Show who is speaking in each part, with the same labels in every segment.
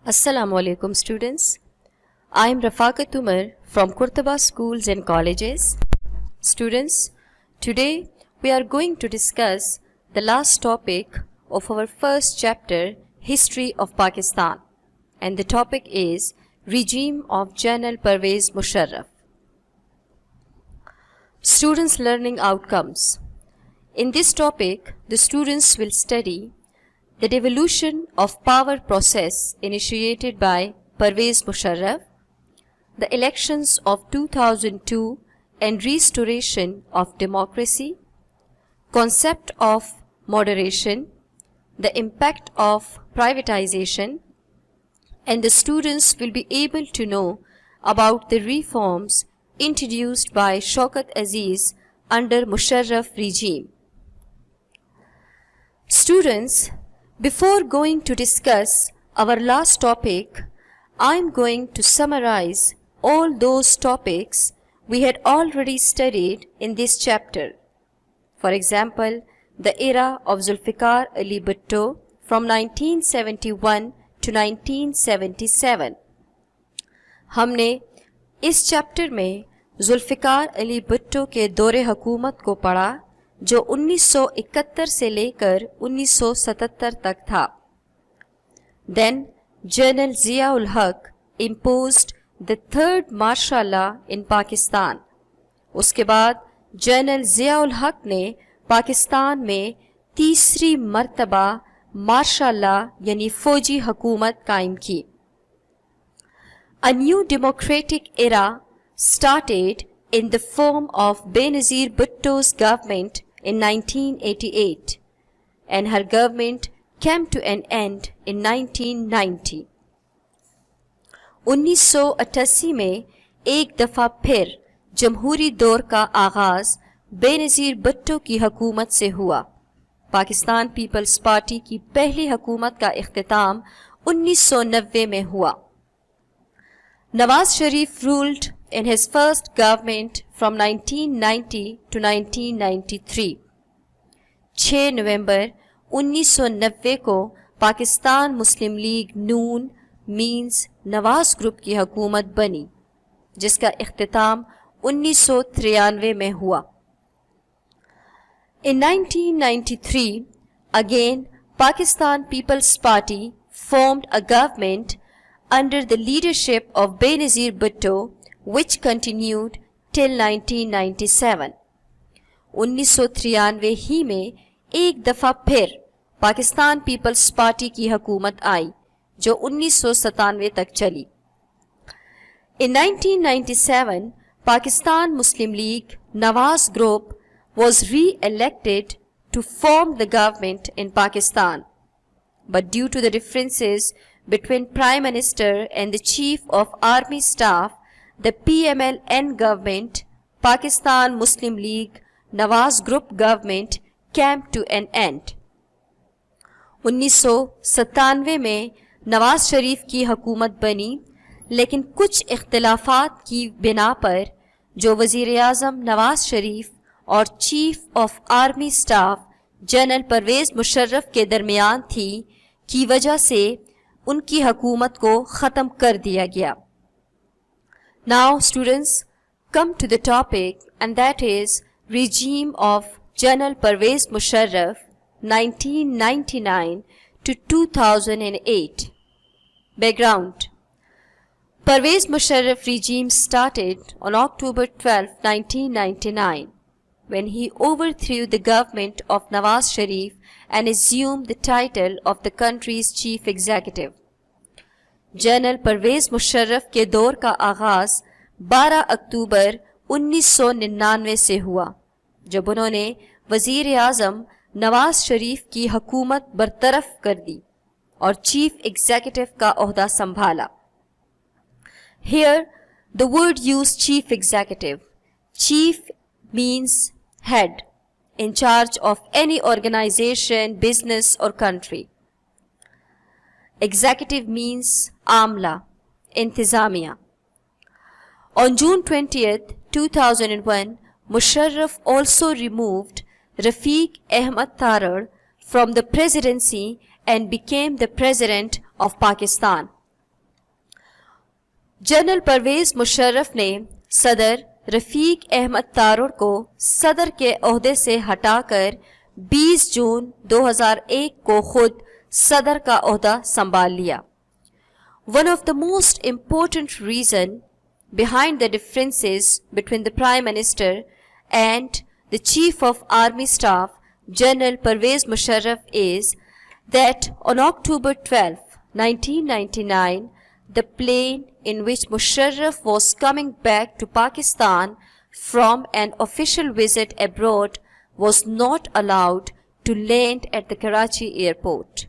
Speaker 1: Assalamu alaikum students. I am Rafaqat Umar from Kurtaba Schools and Colleges. Students, today we are going to discuss the last topic of our first chapter, History of Pakistan, and the topic is Regime of General Pervez Musharraf. Students' learning outcomes. In this topic, the students will study the devolution of power process initiated by Pervez Musharraf, the elections of 2002 and restoration of democracy, concept of moderation, the impact of privatization, and the students will be able to know about the reforms introduced by Shaukat Aziz under Musharraf regime. Students, before going to discuss our last topic, I am going to summarize all those topics we had already studied in this chapter. For example, the era of Zulfikar Ali Bhutto from 1971 to 1977. हमने इस chapter में जुल्फ़िकार अली भुट्टो के दौरे हुकूमत को पढ़ा जो 1971 से लेकर 1977 तक था. Then General Zia-ul Haq imposed the third martial law in Pakistan. उसके बाद जनरल ज़िया-उल हक ने पाकिस्तान में तीसरी मर्तबा मार्शल लॉ यानी फौजी हुकूमत कायम की. A new democratic era started in the form of Benazir Bhutto's government in 1988, and her government came to an end in 1990. 1988 में एक दफ़ा फिर जमहूरी दौर का आगाज़ बेनज़ीर भुट्टो की हुकूमत से हुआ. पाकिस्तान पीपल्स पार्टी की पहली हुकूमत का इख्तिताम 1990 में हुआ. Nawaz Sharif ruled in his first government from 1990 to 1993. 6 नवंबर 1990 को पाकिस्तान मुस्लिम लीग नून मीन्स नवाज ग्रुप की हुकूमत बनी जिसका इख्तिताम 1993 में हुआ. In 1993, again Pakistan People's Party formed a government under the leadership of Benazir Bhutto which continued till 1997. 1993 ही में एक दफ़ा फिर पाकिस्तान पीपल्स पार्टी की हुकूमत आई जो 1997 तक चली. In 1997, Pakistan Muslim League Nawaz Group was re-elected to form the government in Pakistan. But due to the differences between Prime Minister and the Chief of Army Staff, the PMLN government, Pakistan Muslim League Nawaz Group government came to an end. 1997 में नवाज शरीफ की हुकूमत बनी, लेकिन कुछ इख्तिलाफात की बिना पर जो वज़ीर आज़म नवाज शरीफ और chief of army staff general Pervez Musharraf के दरमियान थी की वजह से उनकी हुकूमत को ख़त्म कर दिया गया. Now students, come to the topic, and that is regime of General Pervez Musharraf 1999 to 2008. Background. Pervez Musharraf regime started on October 12, 1999 when he overthrew the government of Nawaz Sharif and assumed the title of the country's chief executive. General Pervez Musharraf के दौर का आगाज़ 12 अक्टूबर 1999 से हुआ जब उन्होंने वज़ीर आज़म नवाज शरीफ की हुकूमत बरतरफ कर दी और चीफ एग्जीक्यूटिव का ओहदा संभाला. Here the word used chief executive. Chief means head, in charge of any organization, business or country. Executive means Amla, Intizamiya. On June 20th, 2001, Musharraf also removed Rafiq Ahmad Tarar from the presidency and became the president of Pakistan. General Pervez Musharraf ने सदर रफीक अहमद तारुर को सदर के ओहदे से हटाकर 20 जून 2001 को खुद सदर का ओहदा संभाल लिया। One of the most important reasons behind the differences between the Prime Minister and the Chief of Army Staff, General Pervez Musharraf, is that on October 12, 1999, the plane in which Musharraf was coming back to Pakistan from an official visit abroad was not allowed to land at the Karachi airport.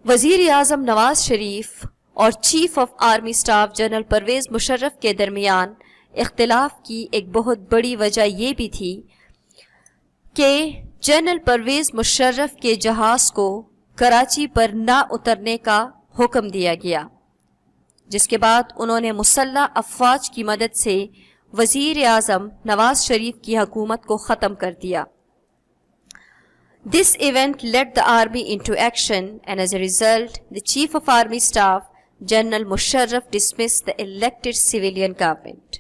Speaker 1: वज़ीर आज़म नवाज शरीफ और chief of army staff general Pervez Musharraf के दरमियान इख्तिलाफ की एक बहुत बड़ी वजह ये भी थी कि जनरल परवेज़ मुशर्रफ के जहाज़ को कराची पर ना उतरने का हुक्म दिया गया, जिसके बाद उन्होंने मुसल्लह अफवाज की मदद से वज़ीर आज़म नवाज शरीफ की हुकूमत को ख़त्म कर दिया। This event led the army into action, and as a result, the Chief of Army Staff, General Musharraf, dismissed the elected civilian government.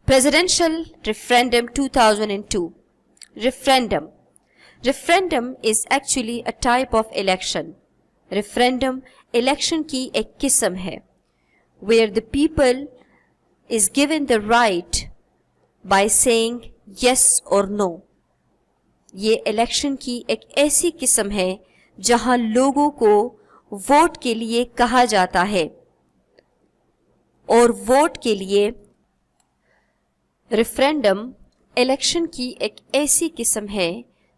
Speaker 1: Presidential Referendum 2002. Referendum is actually a type of election. Referendum election की एक किस्म है, where the people is given the right by saying yes or no. ये election की एक ऐसी किस्म है जहां लोगों को वोट के लिए कहा जाता है, और वोट के लिए रेफरेंडम इलेक्शन की एक ऐसी किस्म है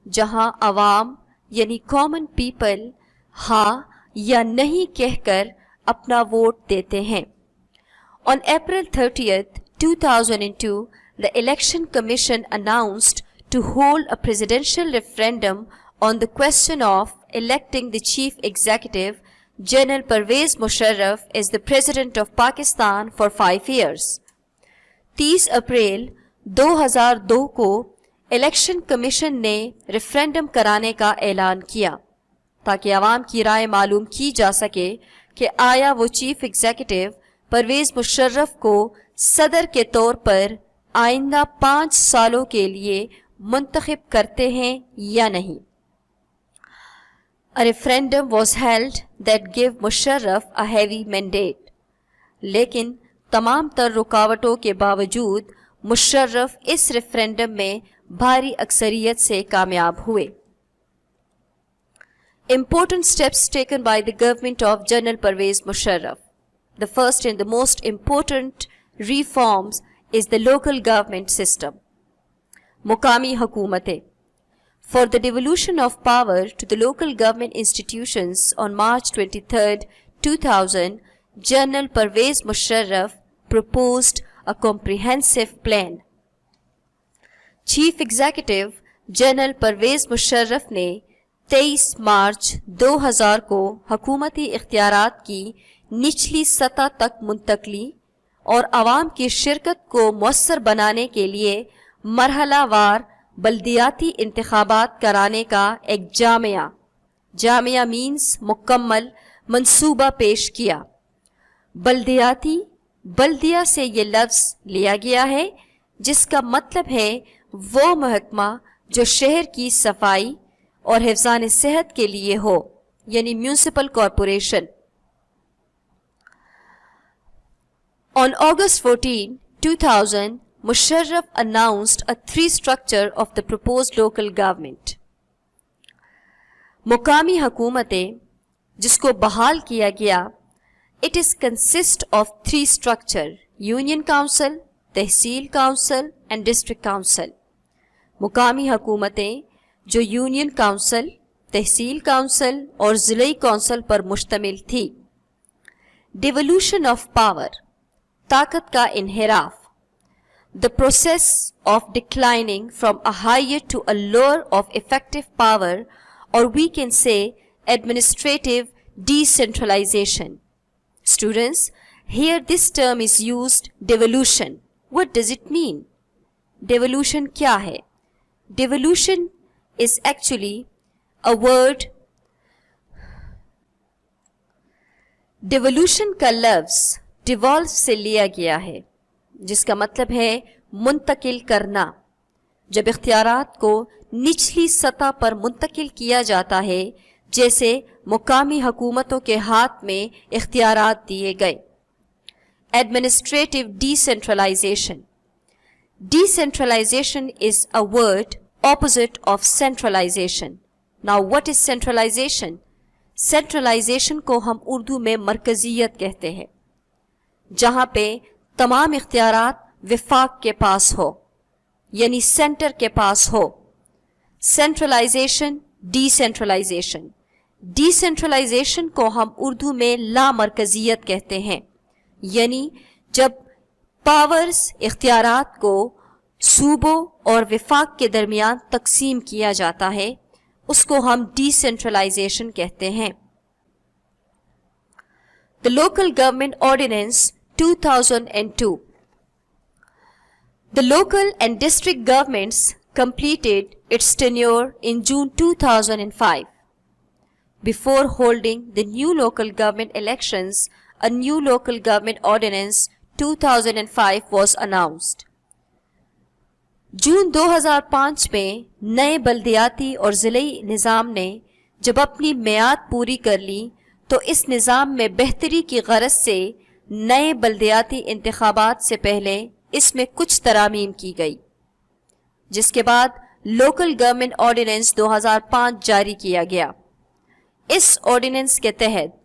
Speaker 1: जहां आवाम यानी कॉमन पीपल हाँ या नहीं कहकर अपना वोट देते हैं। On April 30th, 2002, the Election Commission announced to hold a presidential referendum on the question of electing the chief executive, General Pervez Musharraf, as the president of Pakistan for 5 years. 30 अप्रैल 2002 को election commission ने referendum कराने का ऐलान किया ताकि आवाम की राय मालूम की जा सके कि आया वो चीफ एग्जीक्यूटिव परवेज मुशर्रफ को सदर के तौर पर आइंदा 5 सालों के लिए मुंतखब करते हैं या नहीं। A referendum was held that gave Musharraf a heavy mandate, लेकिन तमाम तर रुकावटों के बावजूद मुशर्रफ इस रेफरेंडम में भारी अक्सरियत से कामयाब हुए। Important steps taken by the government of General Pervez Musharraf. The first and the most important reforms is the local government system. मुकामी हुकूमतें. For the devolution of power to the local government institutions on March 23, 2000, General Pervez Musharraf proposed a comprehensive plan. Chief Executive General Pervez Musharraf ने 23 मार्च 2000 को हुकूमती इख्तियारात की निचली सतह तक मुंतकली और आवाम की शिरकत को मुयस्सर बनाने के लिए मरहलावार बल्दियाती इंतखाबात कराने का एक जामिया मीन्स मुकम्मल मंसूबा पेश किया। बल्दिया से ये लफ्ज़ लिया गया है जिसका मतलब है वो महकमा जो शहर की सफाई और हिफ्ज़ान सेहत के लिए हो, यानी municipal corporation. On August 14, 2000, Musharraf announced a 3 structure of the proposed local government. मुकामी हुकूमतें जिसको बहाल किया गया, it is consist of 3 structure: Union Council, tehsil council and District Council. मुकामी हुकूमतें जो यूनियन काउंसिल, तहसील काउंसिल और ज़िले काउंसिल पर मुश्तमिल थी। डिवोल्यूशन ऑफ पावर, ताकत का इन्हिराफ, the process of declining from a higher to a lower of effective power, और we can say administrative decentralisation. Students, here this term is used, devolution. What does it mean? Devolution क्या है? Devolution is actually a word devolution का लफ्ज़ devolve से लिया गया है, जिसका मतलब है मुंतकिल करना। जब इख्तियारात को निचली सतह पर मुंतकिल किया जाता है, जैसे मुकामी हुकूमतों के हाथ में इख्तियारात दिए गए। Administrative decentralization. Decentralization is a word opposite of centralization. Now what is centralization? Centralization को हम उर्दू में मरकजियत कहते हैं, जहां पे तमाम इख्तियारात विफाक के पास हो, यानी सेंटर के पास हो। Centralisation, decentralisation. डिसेंट्रलाइजेशन को हम उर्दू में लामरकजियत कहते हैं, यानी जब पावर्स इख्तियारात को सूबों और विफाक के दरमियान तकसीम किया जाता है, उसको हम डिसेंट्रलाइजेशन कहते हैं। The local government ordinance 2002। The local and district governments completed its tenure in June 2005. Before holding the new local government elections, a new local government ordinance 2005 was announced. जून 2005 में नए बल्दियाती और ज़िली निज़ाम ने जब अपनी मियाद पूरी कर ली, तो इस निज़ाम में बेहतरी की गरज से नए बल्दियाती इंतखाबात से पहले इसमें कुछ तरामीम की गई, जिसके बाद लोकल गवर्नमेंट ऑर्डिनेंस 2005 जारी किया गया। इस ऑर्डिनेंस के तहत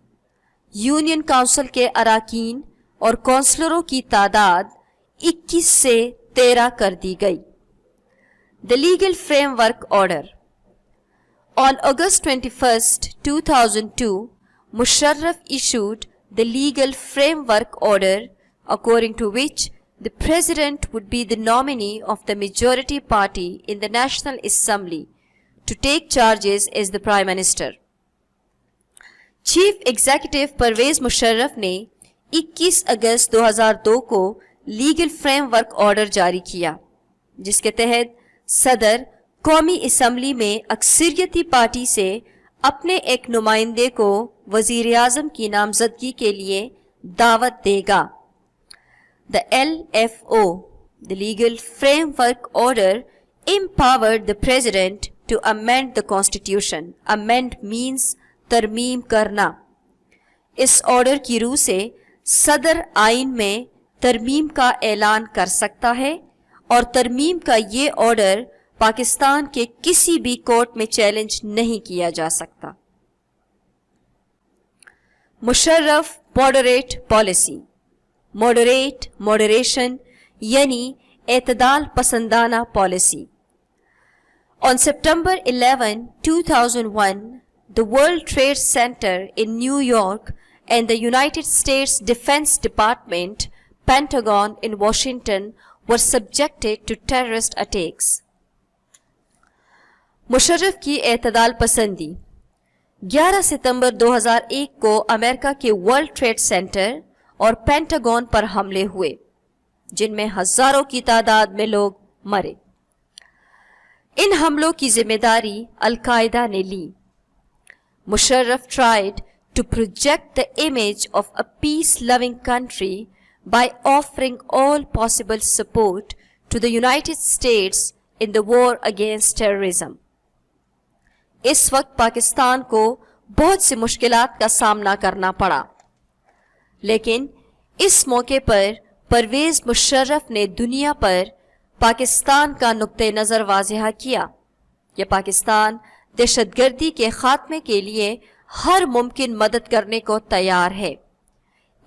Speaker 1: यूनियन काउंसिल के अराकीन और काउंसलरों की तादाद 21 से 13 कर दी गई। The legal framework order. On August 21, 2002, Musharraf issued the legal framework order according to which the President would be the nominee of the majority party in the National Assembly to take charges as the Prime Minister. Chief executive Pervez Musharraf ने 21 अगस्त 2002 को legal framework order जारी किया, जिसके तहत सदर कौमी assembly में अक्सरियती party से अपने एक नुमाइंदे को वजीर आज़म की नामजदगी के लिए दावत देगा। The LFO, the Legal Framework Order, empowered the President to amend the Constitution. Amend means तरमीम करना। इस ऑर्डर की रूह से सदर आइन में तरमीम का ऐलान कर सकता है, और तरमीम का ये ऑर्डर पाकिस्तान के किसी भी कोर्ट में चैलेंज नहीं किया जा सकता। Musharraf moderate policy. Moderate, moderation यानी एतदाल पसंदाना policy. On September 11, 2001, the World Trade Center in New York and the United States Defense Department, Pentagon in Washington were subjected to terrorist attacks. Musharraf की एतदाल पसंदी। 11 सितंबर 2001 को अमेरिका के वर्ल्ड ट्रेड सेंटर और pentagon पर हमले हुए, जिनमें हजारों की तादाद में लोग मरे। इन हमलों की जिम्मेदारी अल-कायदा ने ली। Musharraf tried to project the image of a peace-loving country by offering all possible support to the United States in the war against terrorism. इस वक्त पाकिस्तान को बहुत सी मुश्किलात का सामना करना पड़ा, लेकिन इस मौके पर परवेज मुशर्रफ ने दुनिया पर पाकिस्तान का नुक्ते नज़र वाज़ेह किया। यह पाकिस्तान दहशतगर्दी के खात्मे के लिए हर मुमकिन मदद करने को तैयार है।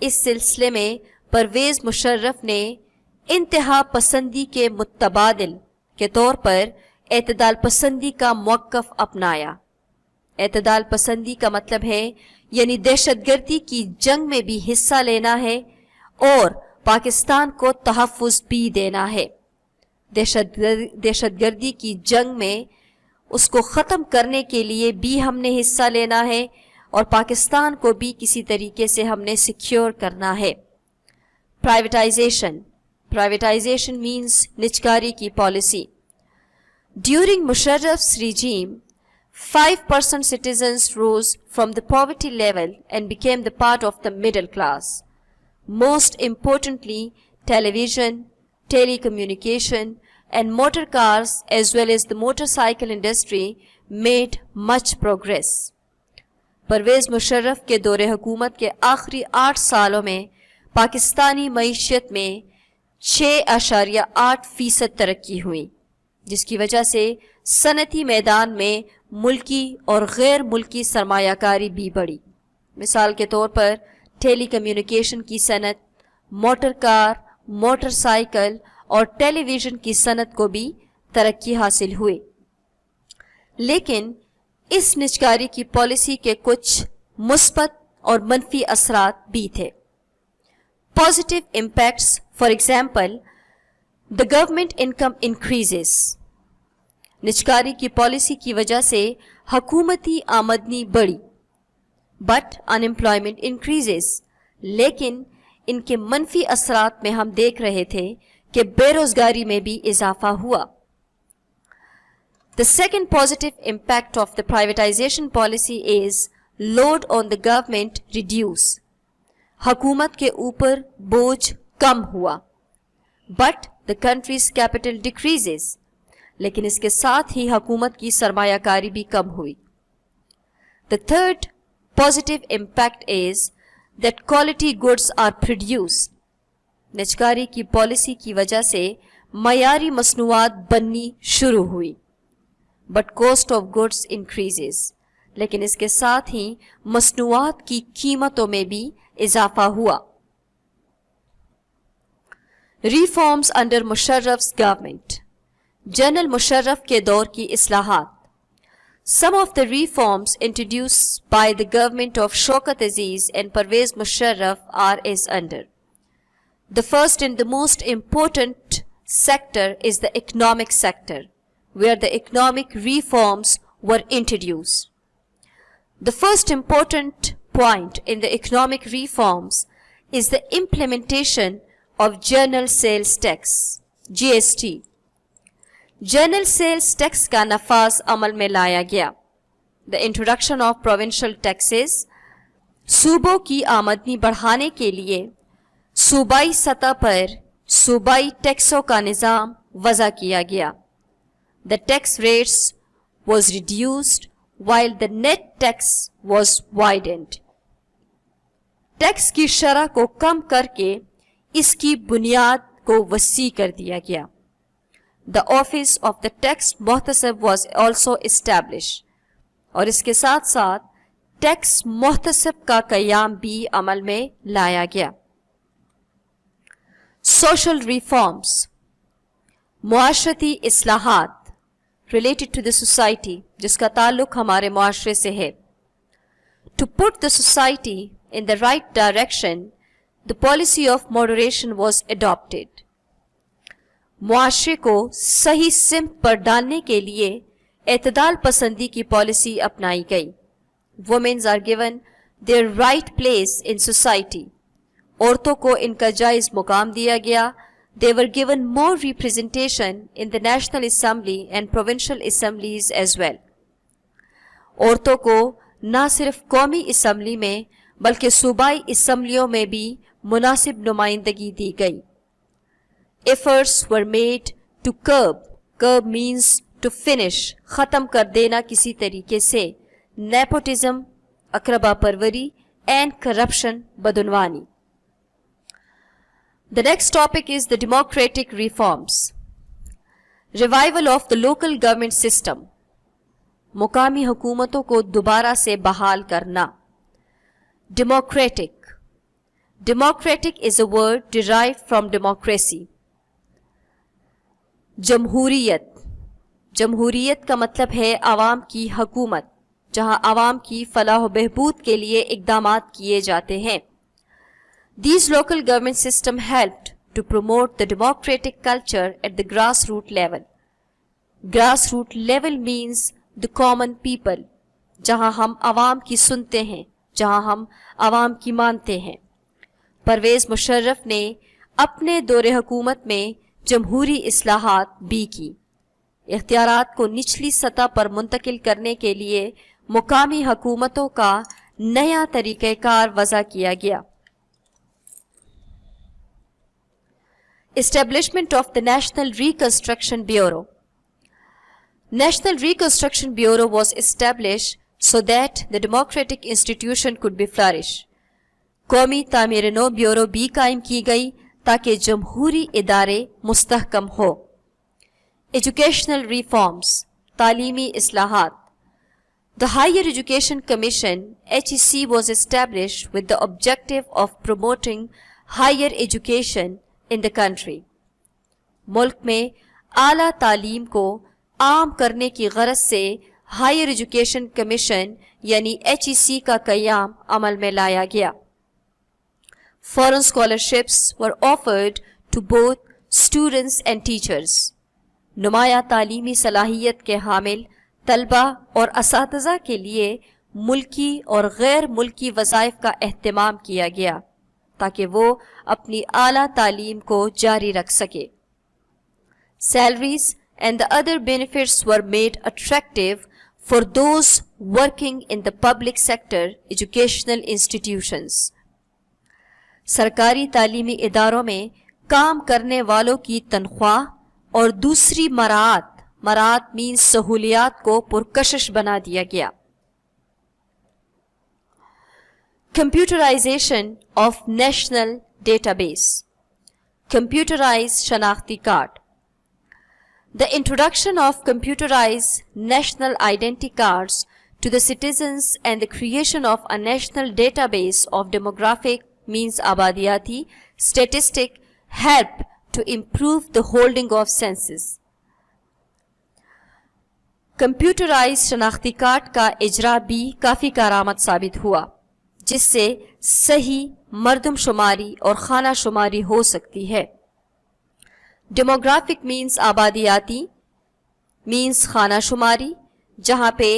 Speaker 1: इस सिलसिले में परवेज मुशर्रफ ने इंतहा पसंदी के मुतबादिल के तौर पर एतदाल पसंदी का मौक़िफ़ अपनाया। एतदाल पसंदी का मतलब है यानी दहशतगर्दी की जंग में भी हिस्सा लेना है और पाकिस्तान को तहफ़्फ़ुज़ भी देना है। दहशतगर्दी की जंग में उसको ख़त्म करने के लिए भी हमने हिस्सा लेना है और पाकिस्तान को भी किसी तरीके से हमने सिक्योर करना है। प्राइवेटाइजेशन। प्राइवेटाइजेशन मीन्स निजकारी की policy. During Musharraf's regime, 5% citizens rose from the poverty level and became the part of the middle class. Most importantly, television, telecommunication, and motor cars as well as the motorcycle industry made much progress. Pervez Musharraf के दौरे हुकूमत के आखिरी 8 सालों में पाकिस्तानी मईशत में 6.8% तरक्की हुई, जिसकी वजह से सनती मैदान में मुल्की और गैर मुल्की सरमायाकारी भी बढ़ी। मिसाल के तौर पर टेलीकम्युनिकेशन की सनत, मोटर कार, मोटरसाइकिल और टेलीविज़न की सनत को भी तरक्की हासिल हुई। लेकिन इस निजकारी की पॉलिसी के कुछ मुस्बत और मनफी असरात भी थे। Positive impacts, for example, the government income increases. निजकारी की पॉलिसी की वजह से हुकूमती आमदनी बढ़ी, बट अनएम्प्लॉयमेंट इंक्रीजेस। लेकिन इनके मनफी असरात में हम देख रहे थे कि बेरोजगारी में भी इजाफा हुआ। The second positive impact of the privatization policy is load on the government reduce. हुकूमत के ऊपर बोझ कम हुआ, but the country's capital decreases. लेकिन इसके साथ ही हुकूमत की सरमायाकारी भी कम हुई। The third positive impact is that quality goods are produced. निजकारी की पॉलिसी की वजह से मयारी मसनूआत बननी शुरू हुई, but cost of goods increases. लेकिन इसके साथ ही मसनूआत की कीमतों में भी इजाफा हुआ। Reforms under Musharraf's government. General Musharraf के दौर की इस्लाहात। Some of the reforms introduced by the government of Shaukat Aziz and Parvez Musharraf are as under. The first and the most important sector is the economic sector, where the economic reforms were introduced. The first important point in the economic reforms is the implementation of General Sales Tax, GST. General Sales Tax का नफाज अमल में लाया गया। The introduction of provincial taxes, सूबों की आमदनी बढ़ाने के लिए सूबाई सतह पर सूबाई टैक्सों का निज़ाम वज़ा किया गया। The tax rates was reduced while the net tax was widened. Tax की शरह को कम करके इसकी बुनियाद को वसी कर दिया गया। The office of the tax मुहतसब was also established. और इसके साथ साथ टैक्स मुहतसब का क़याम भी अमल में लाया गया। Social reforms, मुआशरती इस्लाहात related to the society, जिसका ताल्लुक हमारे मुआशरे से है। To put the society in the right direction, the policy of moderation was adopted. मुआशरे को सही सिमत पर डालने के लिए एतदाल पसंदी की पॉलिसी अपनाई गई। Women are given their right place in society. औरतों को इनका जायज़ मुकाम दिया गया। They were given more representation in the National Assembly and Provincial Assemblies as well. औरतों को न सिर्फ कौमी असम्बली में बल्कि सूबाई असम्बलियों में भी मुनासिब नुमाइंदगी दी गई। Efforts were made to curb means to finish, ख़त्म कर देना किसी तरीके से, nepotism, अकरबा Porvorim and corruption, बदउनवानी। The next topic is the democratic reforms. Revival of the local government system. मुकामी हुकूमतों को दोबारा से बहाल करना। Democratic. Democratic is a word derived from democracy. जमहूरियत। जमहूरियत का मतलब है आवाम की हुकूमत, जहां आवाम की फलाह व बहबूद के लिए इक़दामात किए जाते हैं। These local government system helped to promote the democratic culture at the grassroots level. Grassroots level means the common people, जहां हम आवाम की सुनते हैं, जहां हम आवाम की मानते हैं। परवेज़ मुशर्रफ ने अपने दौरे हुकूमत में जमहूरी इस्लाहात भी की। इख्तियारात को निचली सतह पर मुंतकिल करने के लिए मुकामी हुकूमतों का नया तरीक़ाकार वज़ा किया गया। Establishment of the National Reconstruction Bureau. National Reconstruction Bureau was established so that the democratic institution could be flourish. कौमी तामीर-ए-नौ ब्यूरो भी कायम की गई ताकि जमहूरी इदारे मुस्तहकम हो। Educational reforms, तालीमी इस्लाहात. The Higher Education Commission (HEC) was established with the objective of promoting higher education in the country. मुल्क में आला तालीम को आम करने की गरज से हायर एजुकेशन कमीशन यानी HEC का क़याम अमल में लाया गया। Foreign scholarships were offered to both students and teachers. नुमाया तालीमी सलाहियत के हामिल तलबा और असातिज़ा के लिए मुल्की और गैर मुल्की वज़ाइफ का एहतमाम किया गया ताकि वो अपनी आला तालीम को जारी रख सके। Salaries and the other benefits were made attractive for those working in the public sector educational institutions. सरकारी तालीमी इदारों में काम करने वालों की तनख्वाह और दूसरी मरात मीन्स सहूलियात को पुरकशिश बना दिया गया। Computerization of National Database. Computerized शनाख्ती card. The introduction of computerized national identity cards to the citizens and the creation of a national database of demographic means आबादियाती statistic helped to improve the holding of census. Computerized शनाख्ती card का इजरा भी काफ़ी कारआमद साबित हुआ जिससे सही मर्दमशुमारी और खाना शुमारी हो सकती है। डेमोग्राफिक मीन्स आबादियाती मीन्स खाना शुमारी जहाँ पे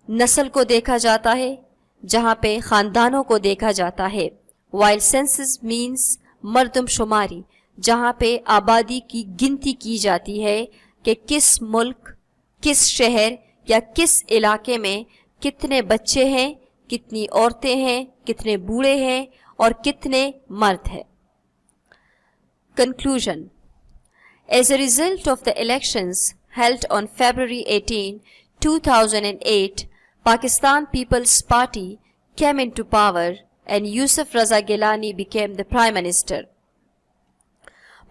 Speaker 1: नस्ल को देखा जाता है, जहाँ पे ख़ानदानों को देखा जाता है। वाइल सेंसस मीन्स मर्दमशुमारी जहाँ पे आबादी की गिनती की जाती है कि किस मुल्क, किस शहर या किस इलाके में कितने बच्चे हैं, कितनी औरतें हैं, कितने बूढ़े हैं और कितने मर्द हैं। Conclusion. As a result of the elections held on February 18, 2008, Pakistan People's Party came into power and Yusuf Raza Gilani became the Prime Minister.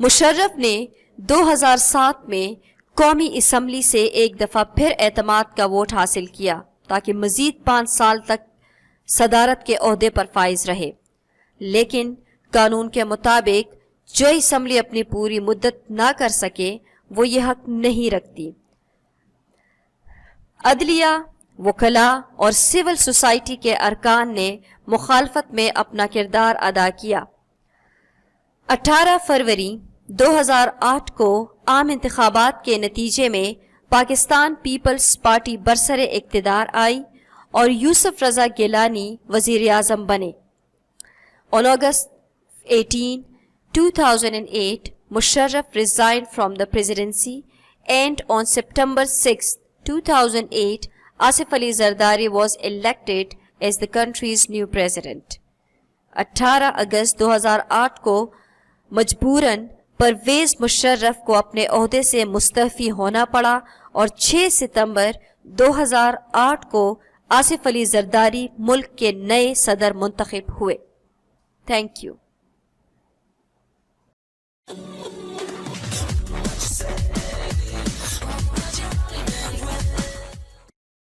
Speaker 1: Musharraf ने 2007 में कौमी असम्बली से एक दफ़ा फिर एतमाद का वोट हासिल किया ताकि मज़ीद 5 साल तक सदारत के ओहदे पर फाइज रहे, लेकिन कानून के मुताबिक जो असम्बली अपनी पूरी मुद्दत ना कर सके वो ये हक नहीं रखती। अदलिया, वकला और सिविल सोसाइटी के अरकान ने मुखालफत में अपना किरदार अदा किया। 18 फरवरी 2008 को आम इंतखाबात के नतीजे में पाकिस्तान पीपल्स पार्टी बरसरे इक़्तिदार आई और यूसुफ रज़ा गिलानी वज़ीर आज़म बने। On August 18, 2008, Musharraf resigned from the presidency and on September 6, 2008, Asif Ali Zardari was elected as the country's new president. 18 अगस्त 2008 को मजबूरन परवेज मुशर्रफ को अपने ओहदे से मुस्तफ़ी होना पड़ा और 6 सितंबर 2008 को आसिफ अली जरदारी मुल्क के नए सदर मुंतखब हुए। Thank you.